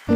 So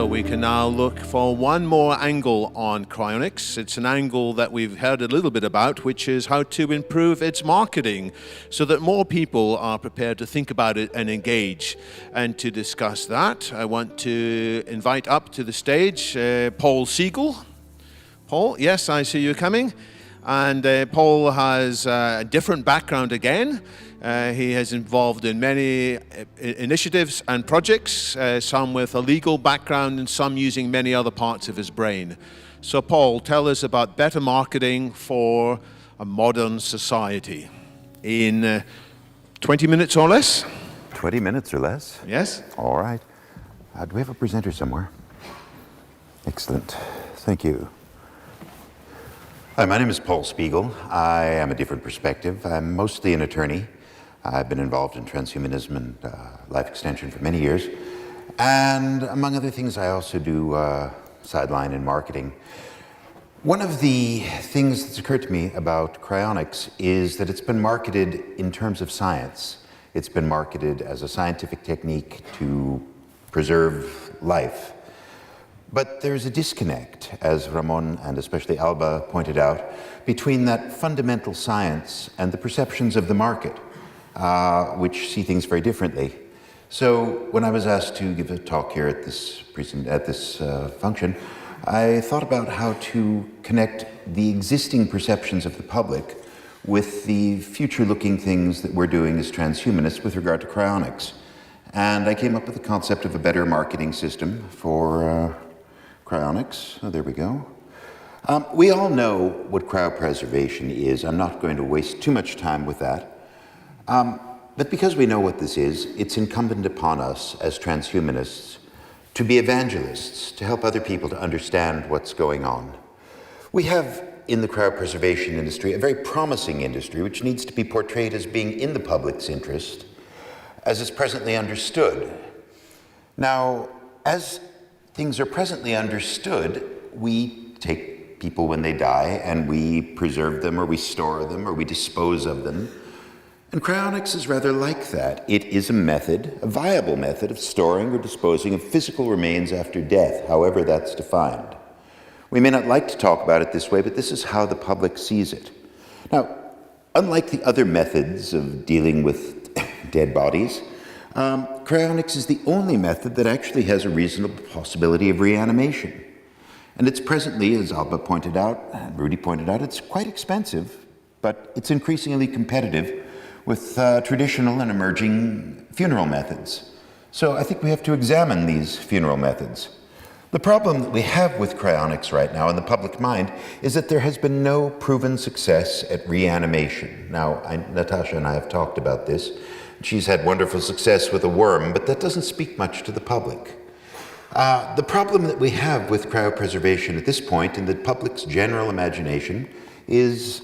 we can now look for one more angle on cryonics. It's an angle that we've heard a little bit about, which is how to improve its marketing so that more people are prepared to think about it and engage. And to discuss that, I want to invite up to the stage Paul Spiegel. Paul, yes, I see you coming. And Paul has a different background again. He is involved in many initiatives and projects, some with a legal background and some using many other parts of his brain. So Paul, tell us about better marketing for a modern society in 20 minutes or less. 20 minutes or less? Yes. All right. Do we have a presenter somewhere? Excellent. Thank you. Hi, my name is Paul Spiegel. I am a different perspective. I'm mostly an attorney. I've been involved in transhumanism and life extension for many years. And among other things, I also do sideline in marketing. One of the things that's occurred to me about cryonics is that it's been marketed in terms of science. It's been marketed as a scientific technique to preserve life. But there's a disconnect, as Ramon and especially Alba pointed out, between that fundamental science and the perceptions of the market. Which see things very differently. So when I was asked to give a talk here at this function, I thought about how to connect the existing perceptions of the public with the future-looking things that we're doing as transhumanists with regard to cryonics. And I came up with the concept of a better marketing system for cryonics. Oh, there we go. We all know what cryopreservation is. I'm not going to waste too much time with that. But because we know what this is, it's incumbent upon us as transhumanists to be evangelists, to help other people to understand what's going on. We have in the cryopreservation industry a very promising industry which needs to be portrayed as being in the public's interest as is presently understood. Now, as things are presently understood, we take people when they die and we preserve them or we store them or we dispose of them. And cryonics is rather like that. It is a method, a viable method of storing or disposing of physical remains after death, however that's defined. We may not like to talk about it this way, but this is how the public sees it. Now, unlike the other methods of dealing with dead bodies, cryonics is the only method that actually has a reasonable possibility of reanimation. And it's presently, as Alba pointed out, and Rudy pointed out, it's quite expensive, but it's increasingly competitive with traditional and emerging funeral methods. So I think we have to examine these funeral methods. The problem that we have with cryonics right now in the public mind is that there has been no proven success at reanimation. Now, Natasha and I have talked about this. She's had wonderful success with a worm, but that doesn't speak much to the public. The problem that we have with cryopreservation at this point in the public's general imagination is,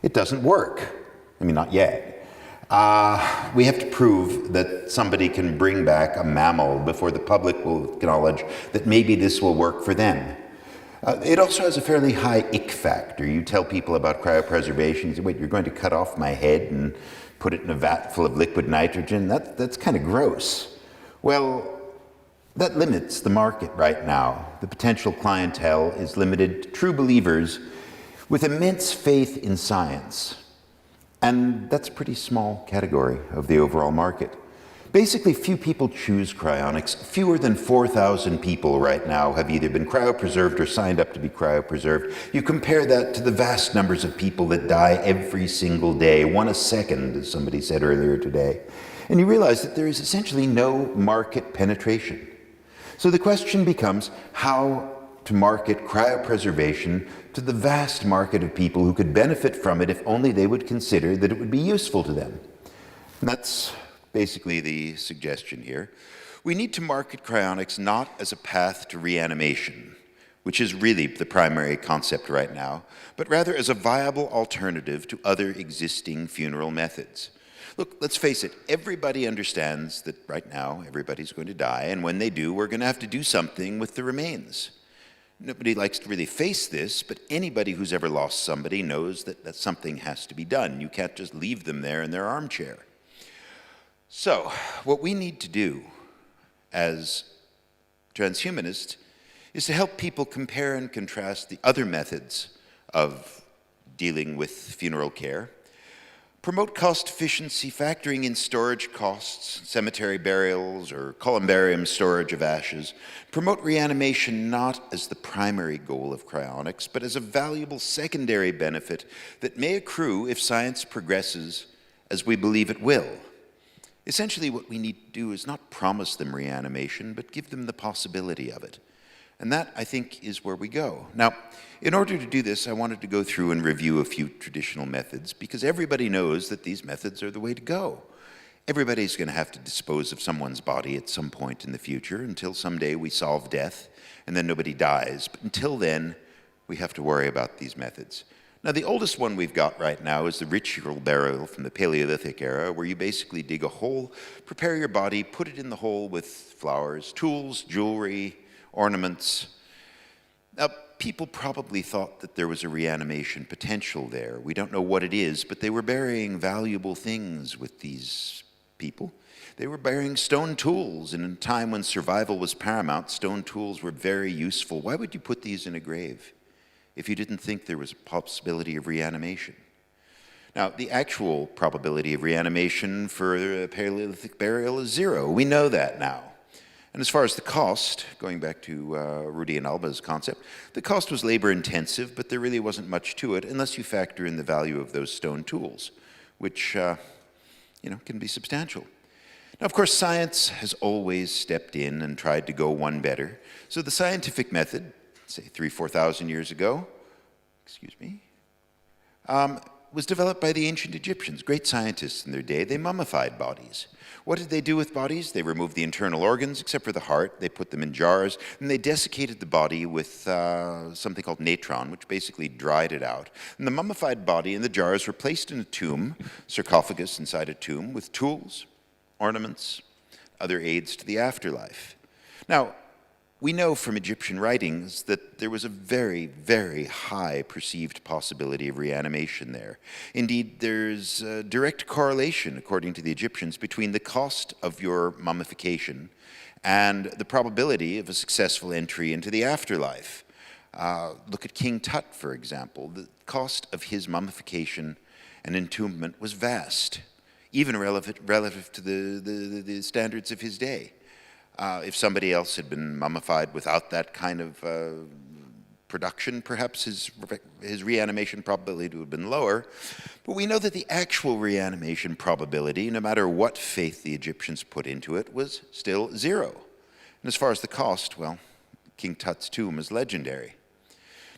it doesn't work. I mean, not yet. We have to prove that somebody can bring back a mammal before the public will acknowledge that maybe this will work for them. It also has a fairly high ick factor. You tell people about cryopreservation, you say, wait, you're going to cut off my head and put it in a vat full of liquid nitrogen? That's kind of gross. Well, that limits the market right now. The potential clientele is limited to true believers with immense faith in science. And that's a pretty small category of the overall market. Basically, few people choose cryonics. Fewer than 4,000 people right now have either been cryopreserved or signed up to be cryopreserved. You compare that to the vast numbers of people that die every single day, one a second, as somebody said earlier today. And you realize that there is essentially no market penetration. So the question becomes how to market cryopreservation to the vast market of people who could benefit from it if only they would consider that it would be useful to them. And that's basically the suggestion here. We need to market cryonics not as a path to reanimation, which is really the primary concept right now, but rather as a viable alternative to other existing funeral methods. Look, let's face it, everybody understands that right now everybody's going to die, and when they do, we're going to have to do something with the remains. Nobody likes to really face this, but anybody who's ever lost somebody knows that something has to be done. You can't just leave them there in their armchair. So, what we need to do as transhumanists is to help people compare and contrast the other methods of dealing with funeral care, promote cost efficiency, factoring in storage costs, cemetery burials, or columbarium storage of ashes, promote reanimation not as the primary goal of cryonics, but as a valuable secondary benefit that may accrue if science progresses as we believe it will. Essentially, what we need to do is not promise them reanimation, but give them the possibility of it. And that, I think, is where we go. Now, in order to do this, I wanted to go through and review a few traditional methods, because everybody knows that these methods are the way to go. Everybody's going to have to dispose of someone's body at some point in the future until someday we solve death, and then nobody dies. But until then, we have to worry about these methods. Now, the oldest one we've got right now is the ritual burial from the Paleolithic era, where you basically dig a hole, prepare your body, put it in the hole with flowers, tools, jewelry, ornaments. Now, people probably thought that there was a reanimation potential there. We don't know what it is, but they were burying valuable things with these people. They were burying stone tools, and in a time when survival was paramount, stone tools were very useful. Why would you put these in a grave if you didn't think there was a possibility of reanimation? Now, the actual probability of reanimation for a Paleolithic burial is 0. We know that now. And as far as the cost, going back to Rudy and Alba's concept, the cost was labor intensive, but there really wasn't much to it unless you factor in the value of those stone tools, which can be substantial. Now, of course, science has always stepped in and tried to go one better. So the scientific method, say 3,000–4,000 years ago, was developed by the ancient Egyptians, great scientists in their day. They mummified bodies. What did they do with bodies? They removed the internal organs, except for the heart. They put them in jars, and they desiccated the body with something called natron, which basically dried it out. And the mummified body and the jars were placed in a tomb, sarcophagus inside a tomb, with tools, ornaments, other aids to the afterlife. Now, we know from Egyptian writings that there was a very, very high perceived possibility of reanimation there. Indeed, there's a direct correlation, according to the Egyptians, between the cost of your mummification and the probability of a successful entry into the afterlife. Look at King Tut, for example. The cost of his mummification and entombment was vast, even relative to the standards of his day. If somebody else had been mummified without that kind of production, perhaps his reanimation probability would have been lower. But we know that the actual reanimation probability, no matter what faith the Egyptians put into it, was still 0. And as far as the cost, well, King Tut's tomb is legendary.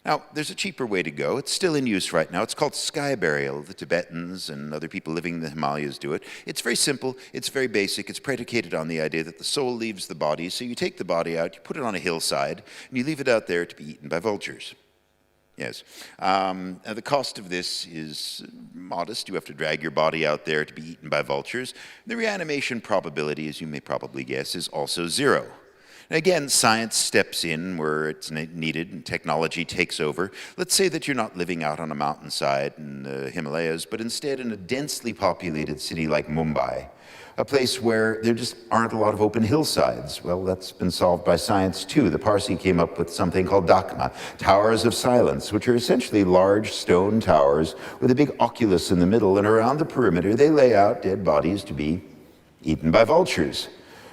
Now, there's a cheaper way to go. It's still in use right now. It's called sky burial. The Tibetans and other people living in the Himalayas do it. It's very simple. It's very basic. It's predicated on the idea that the soul leaves the body. So you take the body out, you put it on a hillside, and you leave it out there to be eaten by vultures. Yes. Now the cost of this is modest. You have to drag your body out there to be eaten by vultures. The reanimation probability, as you may probably guess, is also 0. Again, science steps in where it's needed and technology takes over. Let's say that you're not living out on a mountainside in the Himalayas, but instead in a densely populated city like Mumbai, a place where there just aren't a lot of open hillsides. Well, that's been solved by science too. The Parsi came up with something called dakma, towers of silence, which are essentially large stone towers with a big oculus in the middle, and around the perimeter they lay out dead bodies to be eaten by vultures.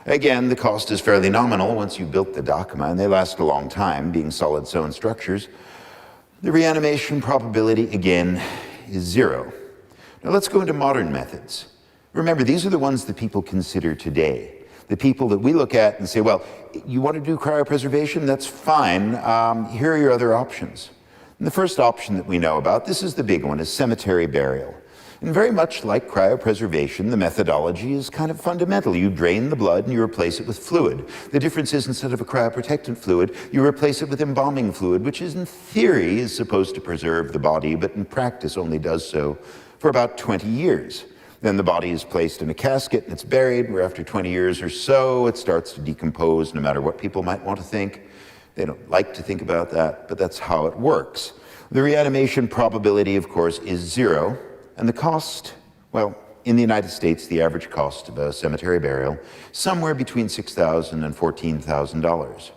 Again, the cost is fairly nominal once you've built the dakma, and they last a long time, being solid stone structures. The reanimation probability, again, is 0. Now let's go into modern methods. Remember, these are the ones that people consider today. The people that we look at and say, well, you want to do cryopreservation? That's fine. Here are your other options. And the first option that we know about, this is the big one, is cemetery burial. And very much like cryopreservation, the methodology is kind of fundamental. You drain the blood and you replace it with fluid. The difference is instead of a cryoprotectant fluid, you replace it with embalming fluid, which is in theory is supposed to preserve the body, but in practice only does so for about 20 years. Then the body is placed in a casket and it's buried, where after 20 years or so, it starts to decompose, no matter what people might want to think. They don't like to think about that, but that's how it works. The reanimation probability, of course, is 0. And the cost, well, in the United States, the average cost of a cemetery burial, somewhere between $6,000 and $14,000.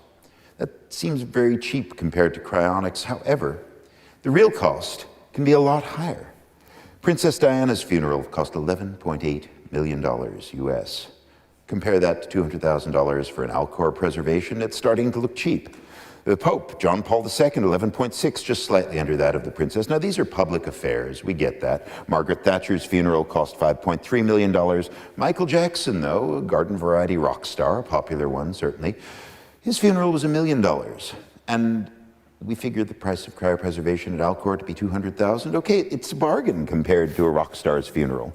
That seems very cheap compared to cryonics. However, the real cost can be a lot higher. Princess Diana's funeral cost $11.8 million US. Compare that to $200,000 for an Alcor preservation, it's starting to look cheap. The Pope, John Paul II, 11.6, just slightly under that of the princess. Now, these are public affairs, we get that. Margaret Thatcher's funeral cost $5.3 million. Michael Jackson, though, a garden variety rock star, a popular one, certainly, his funeral was $1 million. And we figured the price of cryopreservation at Alcor to be $200,000. Okay, it's a bargain compared to a rock star's funeral.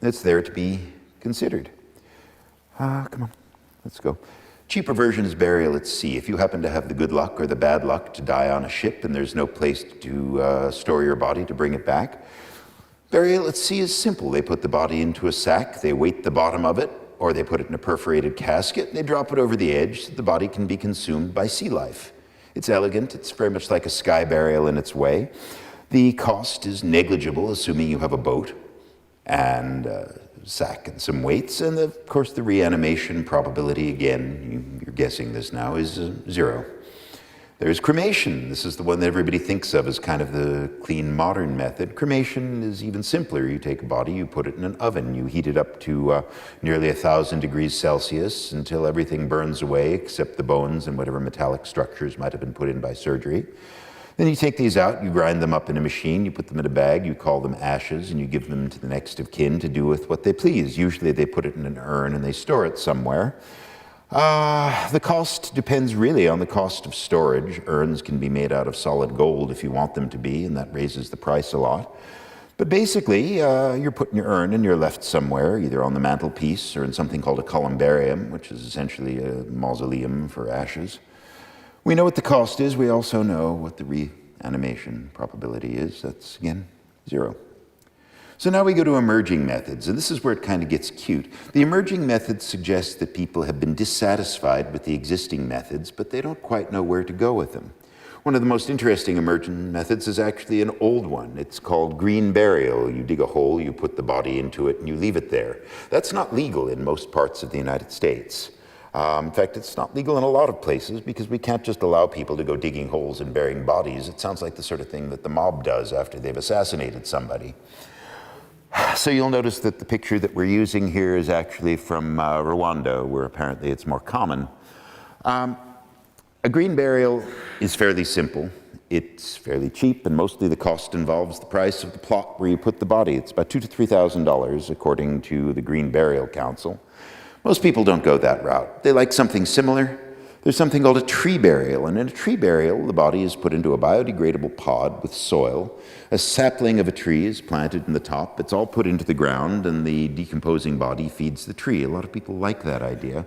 It's there to be considered. Come on, let's go. Cheaper version is burial at sea. If you happen to have the good luck or the bad luck to die on a ship and there's no place to store your body to bring it back, burial at sea is simple. They put the body into a sack, they weight the bottom of it, or they put it in a perforated casket, and they drop it over the edge so the body can be consumed by sea life. It's elegant, it's very much like a sky burial in its way. The cost is negligible, assuming you have a boat and sack and some weights, and of course the reanimation probability, again, you're guessing this now, is 0. There's cremation. This is the one that everybody thinks of as kind of the clean modern method. Cremation is even simpler. You take a body, you put it in an oven, you heat it up to nearly 1,000 degrees Celsius until everything burns away except the bones and whatever metallic structures might have been put in by surgery. Then you take these out, you grind them up in a machine, you put them in a bag, you call them ashes, and you give them to the next of kin to do with what they please. Usually they put it in an urn and they store it somewhere. The cost depends really on the cost of storage. Urns can be made out of solid gold if you want them to be, and that raises the price a lot. But basically, you're put in your urn and you're left somewhere, either on the mantelpiece or in something called a columbarium, which is essentially a mausoleum for ashes. We know what the cost is. We also know what the reanimation probability is. That's, again, 0. So now we go to emerging methods, and this is where it kind of gets cute. The emerging methods suggest that people have been dissatisfied with the existing methods, but they don't quite know where to go with them. One of the most interesting emergent methods is actually an old one. It's called green burial. You dig a hole, you put the body into it, and you leave it there. That's not legal in most parts of the United States. In fact, it's not legal in a lot of places because we can't just allow people to go digging holes and burying bodies. It sounds like the sort of thing that the mob does after they've assassinated somebody. So you'll notice that the picture that we're using here is actually from Rwanda, where apparently it's more common. A green burial is fairly simple. It's fairly cheap, and mostly the cost involves the price of the plot where you put the body. It's about $2,000 to $3,000, according to the Green Burial Council. Most people don't go that route. They like something similar. There's something called a tree burial, and in a tree burial, the body is put into a biodegradable pod with soil. A sapling of a tree is planted in the top. It's all put into the ground, and the decomposing body feeds the tree. A lot of people like that idea.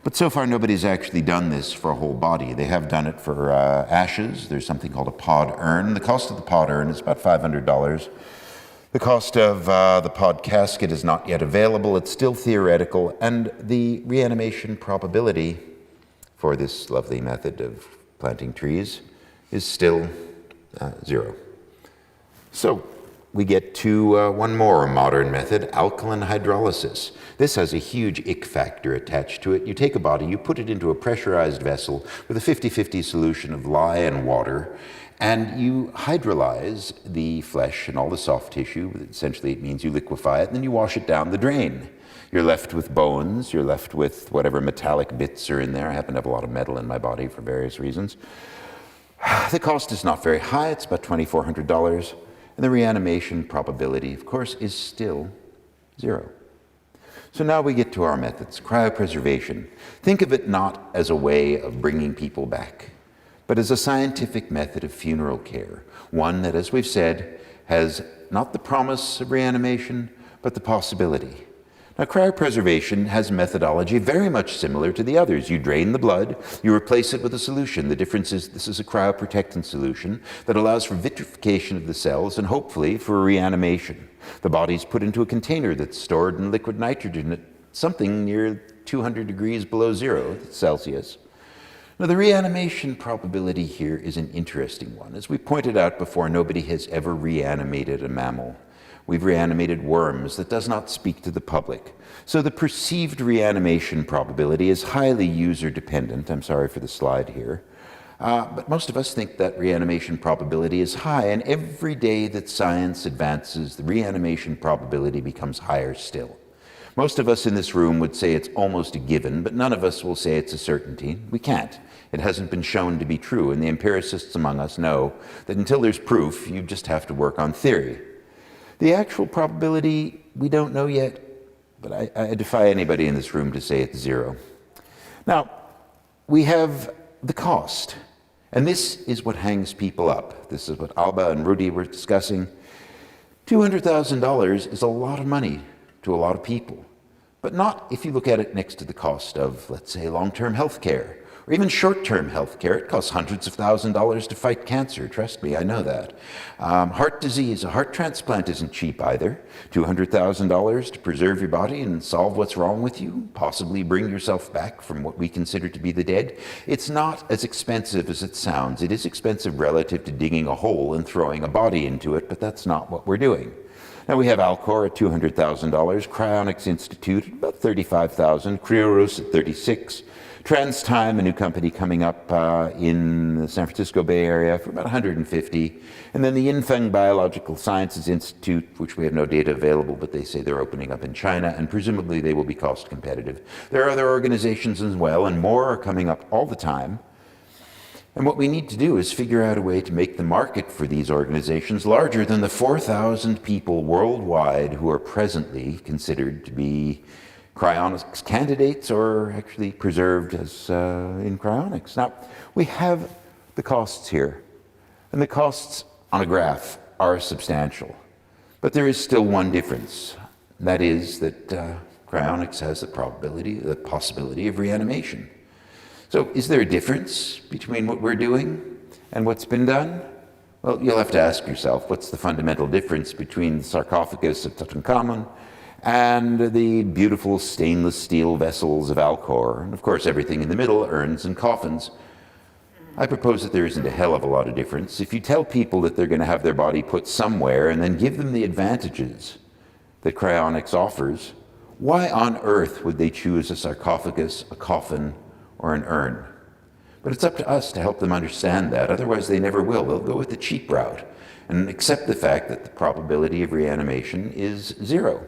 But so far, nobody's actually done this for a whole body. They have done it for ashes. There's something called a pod urn. The cost of the pod urn is about $500. The cost of the pod casket is not yet available. It's still theoretical, and the reanimation probability for this lovely method of planting trees is still 0. So we get to one more modern method, alkaline hydrolysis. This has a huge ick factor attached to it. You take a body, you put it into a pressurized vessel with a 50-50 solution of lye and water, and you hydrolyze the flesh and all the soft tissue. Essentially, it means you liquefy it, and then you wash it down the drain. You're left with bones, you're left with whatever metallic bits are in there. I happen to have a lot of metal in my body for various reasons. The cost is not very high, it's about $2,400, and the reanimation probability, of course, is still 0. So now we get to our methods, cryopreservation. Think of it not as a way of bringing people back, but as a scientific method of funeral care, one that, as we've said, has not the promise of reanimation, but the possibility. Now, cryopreservation has a methodology very much similar to the others. You drain the blood, you replace it with a solution. The difference is this is a cryoprotectant solution that allows for vitrification of the cells and hopefully for reanimation. The body's put into a container that's stored in liquid nitrogen at something near 200 degrees below 0 Celsius. Now, the reanimation probability here is an interesting one. As we pointed out before, nobody has ever reanimated a mammal. We've reanimated worms. That does not speak to the public. So the perceived reanimation probability is highly user-dependent. I'm sorry for the slide here. But most of us think that reanimation probability is high, and every day that science advances, the reanimation probability becomes higher still. Most of us in this room would say it's almost a given, but none of us will say it's a certainty. We can't. It hasn't been shown to be true, and the empiricists among us know that until there's proof, you just have to work on theory. The actual probability, we don't know yet, but I defy anybody in this room to say it's 0. Now, we have the cost, and this is what hangs people up. This is what Alba and Rudy were discussing. $200,000 is a lot of money to a lot of people, but not if you look at it next to the cost of, let's say, long-term health care, or even short-term health care. It costs hundreds of thousands of dollars to fight cancer. Trust me, I know that. Heart disease, a heart transplant isn't cheap either. $200,000 to preserve your body and solve what's wrong with you, possibly bring yourself back from what we consider to be the dead. It's not as expensive as it sounds. It is expensive relative to digging a hole and throwing a body into it, but that's not what we're doing. Now we have Alcor at $200,000, Cryonics Institute about $35,000, Cryonics at $36,000. TransTime, a new company coming up in the San Francisco Bay Area, for about $150,000. And then the Yinfeng Biological Sciences Institute, which we have no data available, but they say they're opening up in China, and presumably they will be cost competitive. There are other organizations as well, and more are coming up all the time. And what we need to do is figure out a way to make the market for these organizations larger than the 4,000 people worldwide who are presently considered to be cryonics candidates or actually preserved as in cryonics. Now, we have the costs here, and the costs on a graph are substantial. But there is still one difference, and that is that cryonics has the possibility of reanimation. So is there a difference between what we're doing and what's been done? Well, you'll have to ask yourself, what's the fundamental difference between the sarcophagus of Tutankhamun and the beautiful stainless steel vessels of Alcor, and of course everything in the middle, urns and coffins? I propose that there isn't a hell of a lot of difference. If you tell people that they're going to have their body put somewhere and then give them the advantages that cryonics offers, why on earth would they choose a sarcophagus, a coffin, or an urn? But it's up to us to help them understand that, otherwise they never will. They'll go with the cheap route and accept the fact that the probability of reanimation is 0.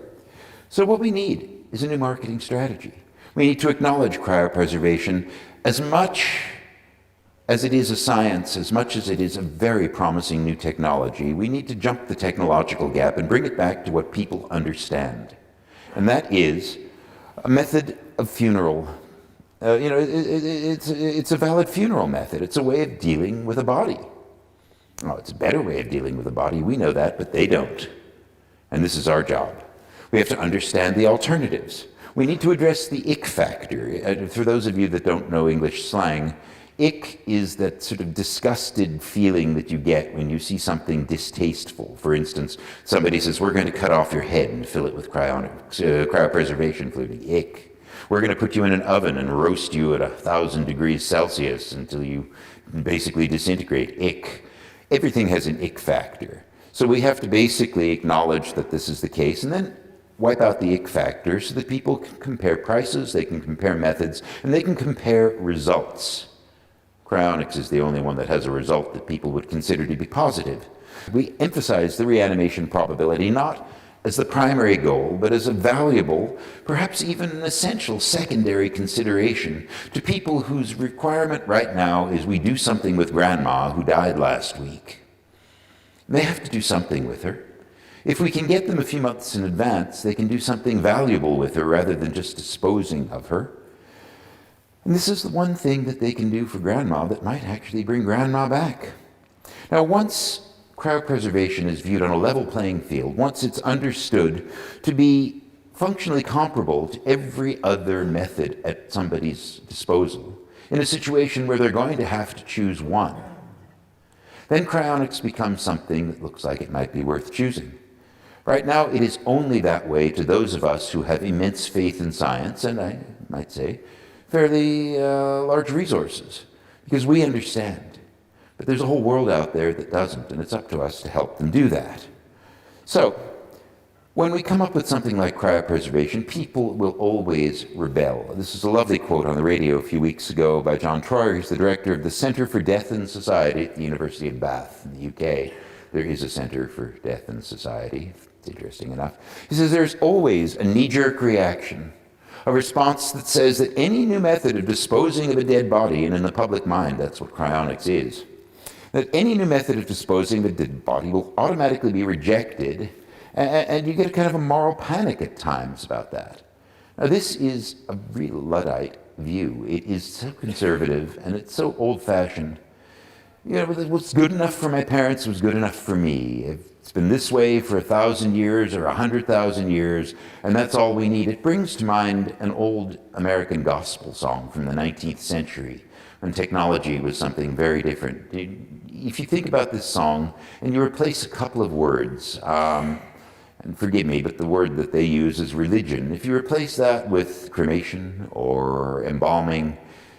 So what we need is a new marketing strategy. We need to acknowledge cryopreservation as much as it is a science, as much as it is a very promising new technology. We need to jump the technological gap and bring it back to what people understand. And that is a method of funeral. It's a valid funeral method. It's a way of dealing with a body. Oh, it's a better way of dealing with a body. We know that, but they don't. And this is our job. We have to understand the alternatives. We need to address the ick factor. For those of you that don't know English slang, ick is that sort of disgusted feeling that you get when you see something distasteful. For instance, somebody says, we're going to cut off your head and fill it with cryopreservation fluid. Ick. We're going to put you in an oven and roast you at 1,000 degrees Celsius until you basically disintegrate. Ick. Everything has an ick factor. So we have to basically acknowledge that this is the case and then wipe out the ick factor so that people can compare prices, they can compare methods, and they can compare results. Cryonics is the only one that has a result that people would consider to be positive. We emphasize the reanimation probability not as the primary goal, but as a valuable, perhaps even an essential secondary consideration to people whose requirement right now is we do something with Grandma who died last week. They have to do something with her. If we can get them a few months in advance, they can do something valuable with her rather than just disposing of her. And this is the one thing that they can do for Grandma that might actually bring Grandma back. Now, once cryopreservation is viewed on a level playing field, once it's understood to be functionally comparable to every other method at somebody's disposal, in a situation where they're going to have to choose one, then cryonics becomes something that looks like it might be worth choosing. Right now, it is only that way to those of us who have immense faith in science, and I might say, fairly large resources, because we understand. But there's a whole world out there that doesn't, and it's up to us to help them do that. So, when we come up with something like cryopreservation, people will always rebel. This is a lovely quote on the radio a few weeks ago by John Troyer. He's the director of the Centre for Death and Society at the University of Bath in the UK. There is a Centre for Death and Society. It's interesting enough. He says there's always a knee-jerk reaction, a response that says that any new method of disposing of a dead body, and in the public mind that's what cryonics is, that any new method of disposing of a dead body will automatically be rejected, and you get a kind of a moral panic at times about that. Now, this is a real Luddite view. It is so conservative, and it's so old-fashioned. You know, what's good enough for my parents was good enough for me. It's been this way for 1,000 years or 100,000 years, and that's all we need. It brings to mind an old American gospel song from the 19th century, when technology was something very different. If you think about this song, and you replace a couple of words, and forgive me, but the word that they use is religion. If you replace that with cremation or embalming,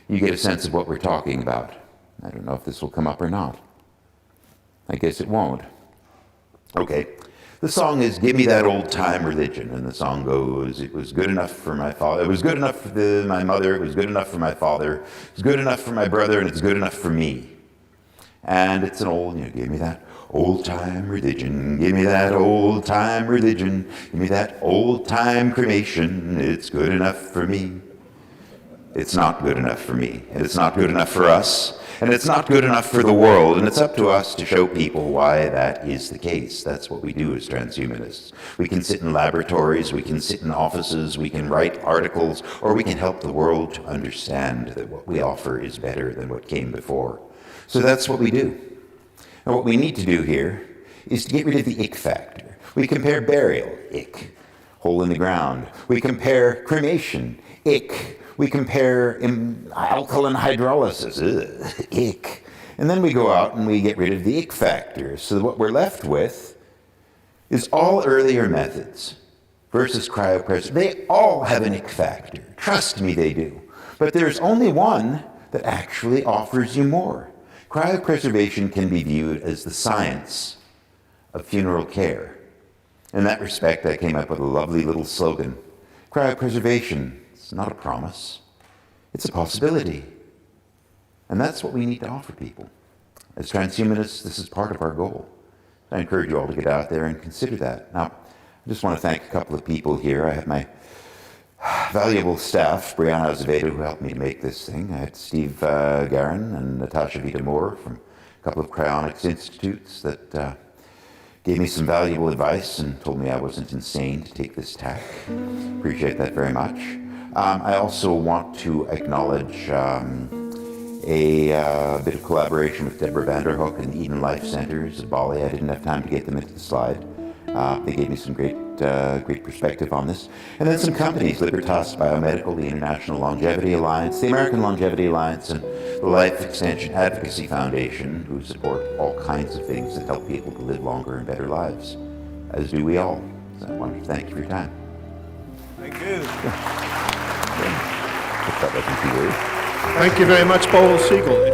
you get a sense of what we're talking about. I don't know if this will come up or not. I guess it won't. Okay. The song is Give Me That Old Time Religion, and the song goes, it was good enough for my father, it was good enough for my mother, it was good enough for my father, it was good enough for my brother, and it's good enough for me. And it's an old, give me that old time religion, give me that old time religion, give me that old time cremation, it's good enough for me. It's not good enough for me, and it's not good enough for us, and it's not good enough for the world, and it's up to us to show people why that is the case. That's what we do as transhumanists. We can sit in laboratories, we can sit in offices, we can write articles, or we can help the world to understand that what we offer is better than what came before. So that's what we do. And what we need to do here is to get rid of the ick factor. We compare burial, ick, hole in the ground. We compare cremation, ick. We compare alkaline hydrolysis, ick. And then we go out and we get rid of the ick factor. So what we're left with is all earlier methods versus cryopreservation. They all have an ick factor. Trust me, they do. But there's only one that actually offers you more. Cryopreservation can be viewed as the science of funeral care. In that respect, I came up with a lovely little slogan. Cryopreservation is not a promise, it's a possibility. And that's what we need to offer people. As transhumanists, this is part of our goal. I encourage you all to get out there and consider that. Now, I just want to thank a couple of people here. I have my valuable staff, Brianna Azevedo, who helped me to make this thing. I had Steve Garin and Natasha Vita-Moore from a couple of cryonics institutes that gave me some valuable advice and told me I wasn't insane to take this tack. Appreciate that very much. I also want to acknowledge a bit of collaboration with Deborah Vanderhoek and Eden Life Centers at Bali. I didn't have time to get them into the slide. They gave me some great perspective on this. And then some companies, Libertas Biomedical, the International Longevity Alliance, the American Longevity Alliance, and the Life Extension Advocacy Foundation, who support all kinds of things that help people to live longer and better lives, as do we all. So I wanted to thank you for your time. Thank you. That wasn't too weird. Thank you very much, Paul Spiegel.